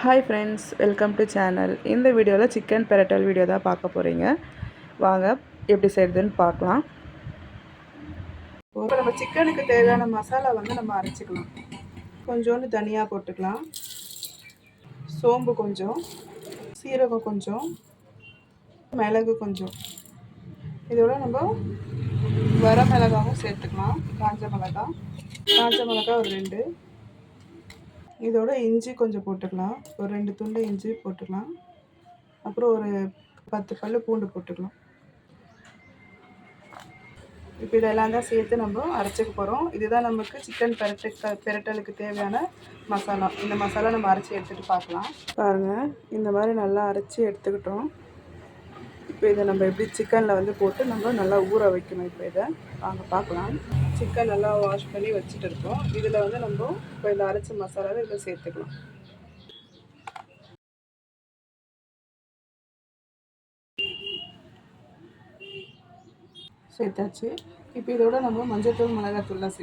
Hi friends, welcome to channel. இந்த வீடியோவில் chicken பெரட்டல் video தான் பார்க்க போகிறீங்க. வாங்க எப்படி செய்கிறதுன்னு பார்க்கலாம். இப்போ நம்ம சிக்கனுக்கு தேவையான மசாலா வந்து நம்ம அரைச்சிக்கலாம். கொஞ்சோண்டு தனியாக போட்டுக்கலாம், சோம்பு கொஞ்சம், சீரகம் கொஞ்சம், மிளகு கொஞ்சம். இதோட நம்ம வர மிளகாவும் சேர்த்துக்கலாம். காஞ்ச மிளகா ஒரு 2. இதோட இஞ்சி கொஞ்சம் போட்டுக்கலாம், ஒரு 2 துண்டு இஞ்சி போட்டுக்கலாம். அப்புறம் ஒரு 10 பல்லு பூண்டு போட்டுக்கலாம். இப்போ இதெல்லாம் தான் சேர்த்து நம்ம அரைச்சிக்க போகிறோம். இதுதான் நமக்கு சிக்கன் பெரட்டலுக்கு தேவையான மசாலா. இந்த மசாலா நம்ம அரைச்சி எடுத்துகிட்டு பார்க்கலாம். பாருங்கள், இந்த மாதிரி நல்லா அரைச்சி எடுத்துக்கிட்டோம். இப்போ இதை நம்ம எப்படி சிக்கனில் வந்து போட்டு நம்ம நல்லா ஊற வைக்கணும். இப்போ இதை வாங்க பார்க்கலாம். சிக்கன் நல்லா வாஷ் பண்ணி வச்சுட்டு இருக்கோம். இதில் வந்து நம்ம இப்போ இந்த அரைச்ச மசாலாவை இதில் சேர்த்துக்கலாம். சேர்த்தாச்சு. இப்போ இதோட நம்ம மஞ்சள்தூள் மிளகாத்தூள்லாம்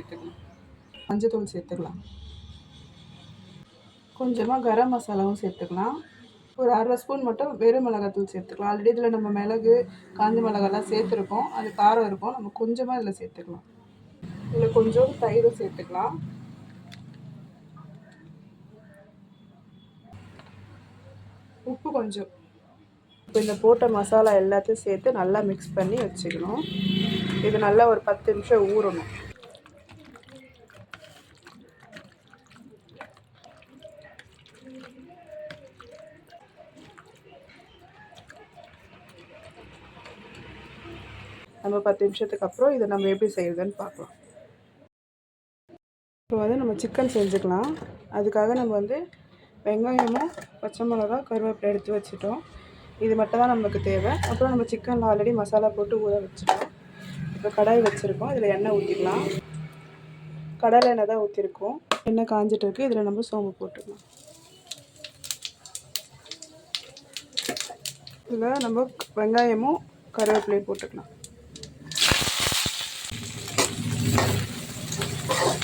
சேர்த்துக்கலாம். கொஞ்சமாக கரம் மசாலாவும் சேர்த்துக்கலாம். ஒரு 1/2 ஸ்பூன் மட்டும் வெறும் மிளகாத்தூள் சேர்த்துக்கலாம். ஆல்ரெடி இதில் நம்ம மிளகு, காஞ்ச மிளகாலாம் சேர்த்துருக்கோம். அது காரம் இருக்கும். நம்ம கொஞ்சமாக இதில் சேர்த்துக்கலாம். இதில் கொஞ்சம் தயிர் சேர்த்துக்கலாம். உப்பு கொஞ்சம். இப்போ இந்த போட்ட மசாலா எல்லாத்தையும் சேர்த்து நல்லா மிக்ஸ் பண்ணி வச்சுக்கணும். இது நல்லா ஒரு 10 நிமிஷம் ஊறணும். நம்ம 10 நிமிஷத்துக்கு அப்புறம் இதை நம்ம எப்படி செய்யுதுன்னு பார்க்கலாம். இப்போ வந்து நம்ம சிக்கன் செஞ்சுக்கலாம். அதுக்காக நம்ம வந்து வெங்காயமும் பச்சை மிளகா கருவேப்பிலை எடுத்து வச்சுட்டோம். இது மட்டும் தான் நமக்கு தேவை. அப்புறம் நம்ம சிக்கனில் ஆல்ரெடி மசாலா போட்டு ஊற வச்சுட்டோம். இப்போ கடாய் வச்சுருக்கோம். இதில் எண்ணெய் ஊற்றிக்கலாம். கடலை எண்ணெய் தான் ஊற்றிருக்கோம். எண்ணெய் காஞ்சிட்டு இருக்குது. இதில் நம்ம சோம்பு போட்டுக்கலாம். இதில் நம்ம வெங்காயமும் கருவேப்பிலையும் போட்டுக்கலாம்.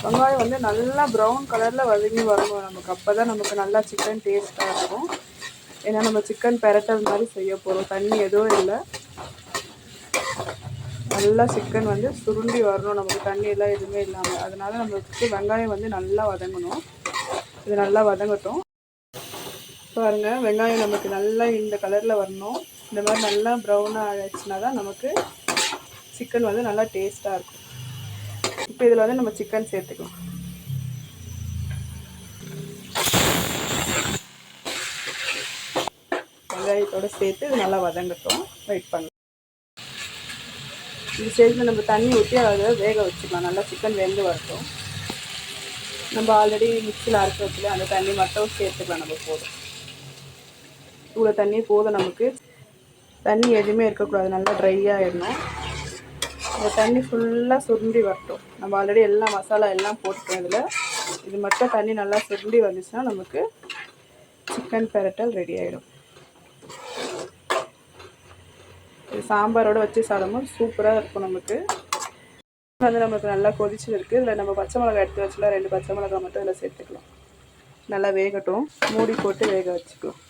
வெங்காயம் வந்து நல்லா ப்ரௌன் கலரில் வதங்கி வரணும் நமக்கு. அப்போ தான் நமக்கு நல்லா சிக்கன் டேஸ்ட்டாக இருக்கும். ஏன்னா நம்ம சிக்கன் பெரட்டல் மாதிரி செய்ய போகிறோம். தண்ணி எதுவும் இல்லை. நல்லா சிக்கன் வந்து சுருண்டி வரணும் நமக்கு, தண்ணி எல்லாம் எதுவுமே இல்லாமல். அதனால் நம்மளுக்கு வெங்காயம் வந்து நல்லா வதங்கணும். இது நல்லா வதங்கட்டும். பாருங்கள், வெங்காயம் நமக்கு நல்லா இந்த கலரில் வரணும். இந்த மாதிரி நல்லா ப்ரௌனாக ஆகிடுச்சுனா தான் நமக்கு சிக்கன் வந்து நல்லா டேஸ்ட்டாக இருக்கும். இப்போ இதில் வந்து நம்ம சிக்கன் சேர்த்துக்கலாம். வெங்காயத்தோடு சேர்த்து இது நல்லா வதங்கட்டும். வெயிட் பண்ணலாம். இந்த ஸ்டேஜில் நம்ம தண்ணி ஊற்றி அதை வேக வச்சுக்கலாம். நல்லா சிக்கன் வெந்து வரட்டும். நம்ம ஆல்ரெடி மிக்சியில் அரைச்சி வச்சுல அந்த தண்ணி மட்டும் சேர்த்துக்கலாம். நம்ம போதும், இவ்வளோ தண்ணி போதும் நமக்கு. தண்ணி எதுவுமே இருக்கக்கூடாது, நல்லா ட்ரை ஆகிடணும். இந்த தண்ணி ஃபுல்லாக சுருண்டி வரட்டும். நம்ம ஆல்ரெடி எல்லா மசாலா எல்லாம் போட்டுட்டோம் இதில். இது மட்டும் தண்ணி நல்லா சுருண்டி வந்துச்சுன்னா நமக்கு சிக்கன் பெரட்டல் ரெடி ஆகிடும். இது சாம்பாரோடு வச்சு சாப்பிடும்போது சூப்பராக இருக்கும். நமக்கு வந்து நமக்கு நல்லா கொதிச்சு இருக்குது. இதில் நம்ம பச்சை மிளகா எடுத்து வச்சுலாம் 2 பச்சை மிளகா மட்டும் இதில் சேர்த்துக்கலாம். நல்லா வேகட்டும். மூடி போட்டு வேக வச்சுக்கலாம்.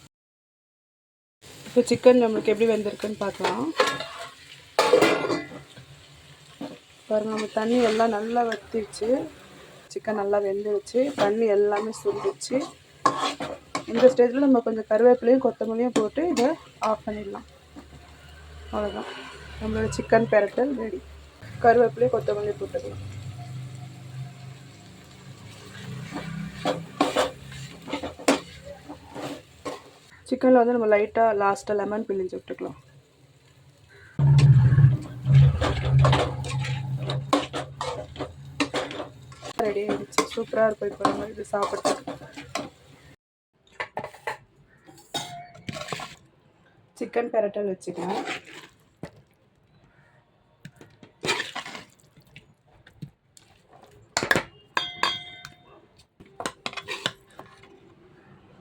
இப்போ சிக்கன் நம்மளுக்கு எப்படி வெந்திருக்குன்னு பார்க்கலாம். பாருங்கள், நம்ம தண்ணி எல்லாம் நல்லா வற்றிச்சு. சிக்கன் நல்லா வெந்துருச்சு. தண்ணி எல்லாமே சுருண்டுச்சு. இந்த ஸ்டேஜில் நம்ம கொஞ்சம் கருவேப்பிலையும் கொத்தமல்லியும் போட்டு இதை ஆஃப் பண்ணிடலாம். அவ்வளோதான், நம்மளோட சிக்கன் பெரட்டல் ரெடி. கருவேப்பிலையும் கொத்தமல்லி போட்டுக்கலாம். சிக்கனில் வந்து நம்ம லைட்டாக லாஸ்ட்டாக லெமன் பிழிஞ்சு விட்டுக்கலாம். ரெடி ஆகிடுச்சு. சூப்பராக இருக்கும். இப்போ நம்ம இது சாப்பிட்றதுக்கு. சிக்கன் பெரட்டல் வச்சுக்கலாம்.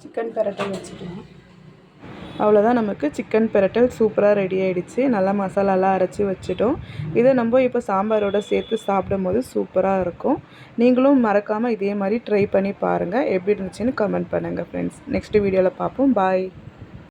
சிக்கன் பெரட்டல் வச்சுக்கலாம். அவ்வளோதான், நமக்கு சிக்கன் பிரட்டல் சூப்பராக ரெடி ஆகிடுச்சு. நல்லா மசாலாலாம் அரைச்சி வச்சுட்டோம். இதை நம்ம இப்போ சாம்பாரோடு சேர்த்து சாப்பிடும்போது சூப்பராக இருக்கும். நீங்களும் மறக்காமல் இதே மாதிரி ட்ரை பண்ணி பாருங்கள். எப்படி இருந்துச்சுன்னு கமெண்ட் பண்ணுங்கள் ஃப்ரெண்ட்ஸ். நெக்ஸ்ட் வீடியோவில் பார்ப்போம். பாய்.